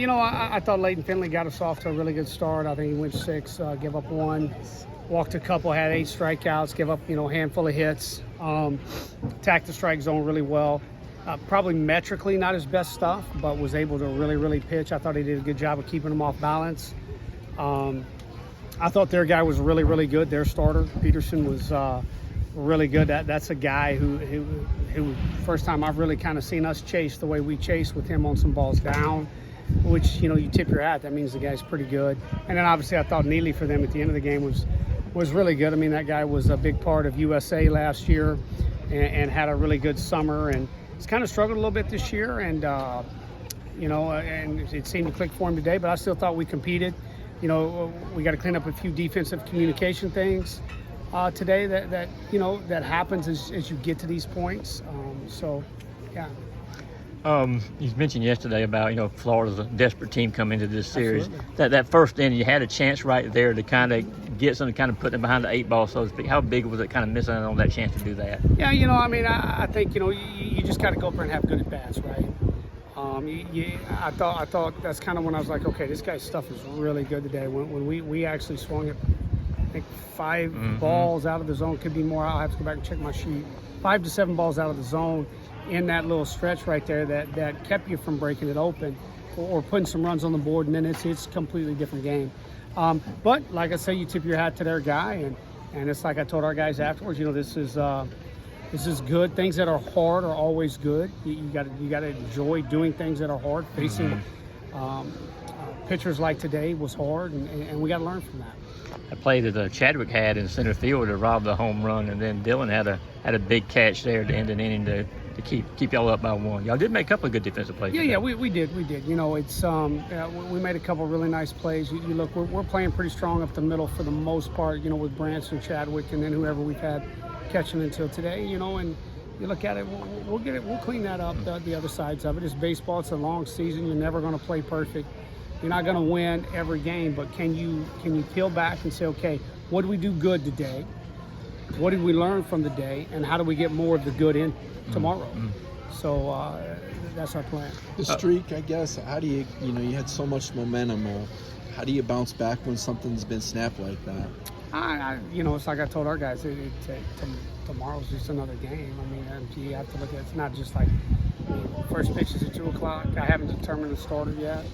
I thought Leighton Finley got us off to a really good start. I think he went 6, gave up 1, walked a couple, had 8 strikeouts, gave up, a handful of hits, attacked the strike zone really well. Probably metrically not his best stuff, but was able to really, really pitch. I thought he did a good job of keeping him off balance. I thought their guy was really, really good. Their starter, Peterson, was really good. That's a guy who first time I've really kind of seen us chase the way we chase with him on some balls down, which, you tip your hat. That means the guy's pretty good. And then obviously I thought Neely for them at the end of the game was really good. I mean, that guy was a big part of USA last year and had a really good summer, and he's kind of struggled a little bit this year, and and it seemed to click for him today, but I still thought we competed. We got to clean up a few defensive communication things today that happens as you get to these points. Yeah. You mentioned yesterday about, Florida's a desperate team coming into this series. Absolutely. That first inning, you had a chance right there to kind of get something, kind of put them behind the 8 ball, so to speak. How big was it kind of missing out on that chance to do that? Yeah, I think, you just got to go up there and have good at-bats, right? I thought that's kind of when I was like, okay, this guy's stuff is really good today. When we actually swung it, I think 5 balls out of the zone, could be more. I'll have to go back and check my sheet. 5 to 7 balls out of the zone in that little stretch right there that kept you from breaking it open or putting some runs on the board, and then it's a completely different game. But like I say, you tip your hat to their guy, and it's like I told our guys afterwards, this is good. Things that are hard are always good. You got to enjoy doing things that are hard. Facing pitchers like today was hard, and we got to learn from that. A play that Chadwick had in center field to rob the home run, and then Dylan had a big catch there to end an inning to keep y'all up by 1. Y'all did make a couple of good defensive plays. Yeah, we did. It's we made a couple of really nice plays. You look, we're playing pretty strong up the middle for the most part. With Branson, Chadwick, and then whoever we've had catching until today. And you look at it, we'll clean that up. The other sides of it is baseball. It's a long season. You're never going to play perfect. You're not going to win every game, but can you peel back and say, okay, what did we do good today? What did we learn from the day, and how do we get more of the good in tomorrow? So that's our plan. The streak, I guess. How do you you had so much momentum. How do you bounce back when something's been snapped like that? It's like I told our guys. Tomorrow's just another game. I mean, you have to look at it. It's not just like first pitch is at 2:00. I haven't determined the starter yet.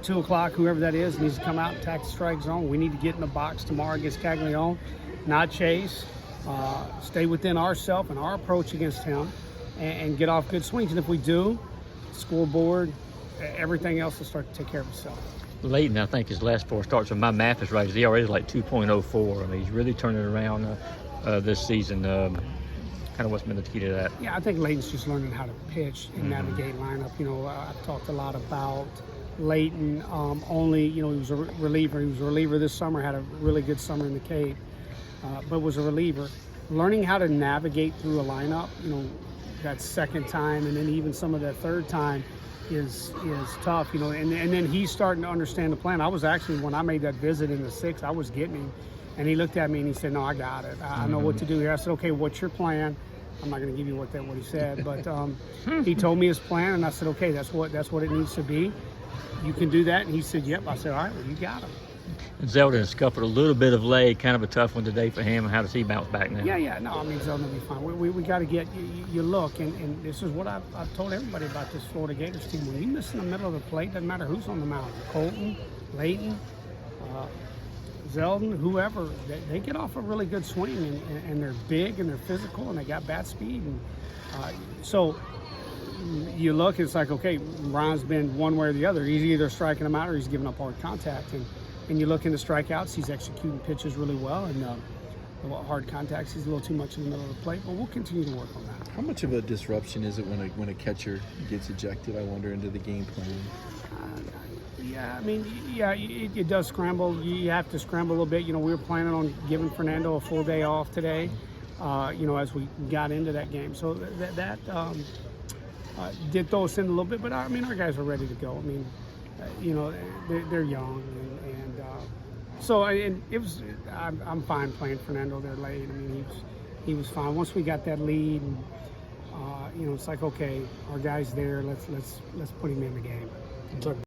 2:00, whoever that is, needs to come out and attack the strike zone. We need to get in the box tomorrow against Caglione, not chase, stay within ourselves and our approach against him, and get off good swings. And if we do, scoreboard, everything else will start to take care of itself. Leighton, I think his last 4 starts, if my math is right, his ERA is like 2.04. I mean, he's really turning it around this season. Kind of what's been the key to that? Yeah, I think Leighton's just learning how to pitch and navigate lineup. I've talked a lot about Leighton. He was a reliever. He was a reliever this summer, had a really good summer in the Cape, but was a reliever. Learning how to navigate through a lineup, that second time and then even some of that third time is tough, and then he's starting to understand the plan. I was actually, when I made that visit in the 6th, I was getting him, and he looked at me and he said, no, I got it. I know what to do here. I said, okay, what's your plan? I'm not going to give you what he said, but he told me his plan, and I said, okay, that's what it needs to be. You can do that. And he said, yep. I said, all right, well, you got him. Zeldin scuffled a little bit of leg, kind of a tough one today for him. How does he bounce back now? Yeah. No, I mean, Zeldin will be fine. We got to get you look, and this is what I've told everybody about this Florida Gators team. When you miss in the middle of the plate, doesn't matter who's on the mound. Colton, Leighton, Zeldin, whoever, they get off a really good swing, and they're big and they're physical and they got bat speed, and so you look, it's like, okay, Ryan's been one way or the other. He's either striking them out or he's giving up hard contact, and you look in the strikeouts, he's executing pitches really well, and the hard contacts, he's a little too much in the middle of the plate, but we'll continue to work on that. How much of a disruption is it when a catcher gets ejected, I wonder, into the game plan? It does scramble. You have to scramble a little bit. We were planning on giving Fernando a full day off today, as we got into that game. So that did throw us in a little bit, but our guys are ready to go. I mean, they're young, and it was. I'm fine playing Fernando there late. I mean, he was fine once we got that lead. And, it's like, okay, our guy's there. Let's put him in the game.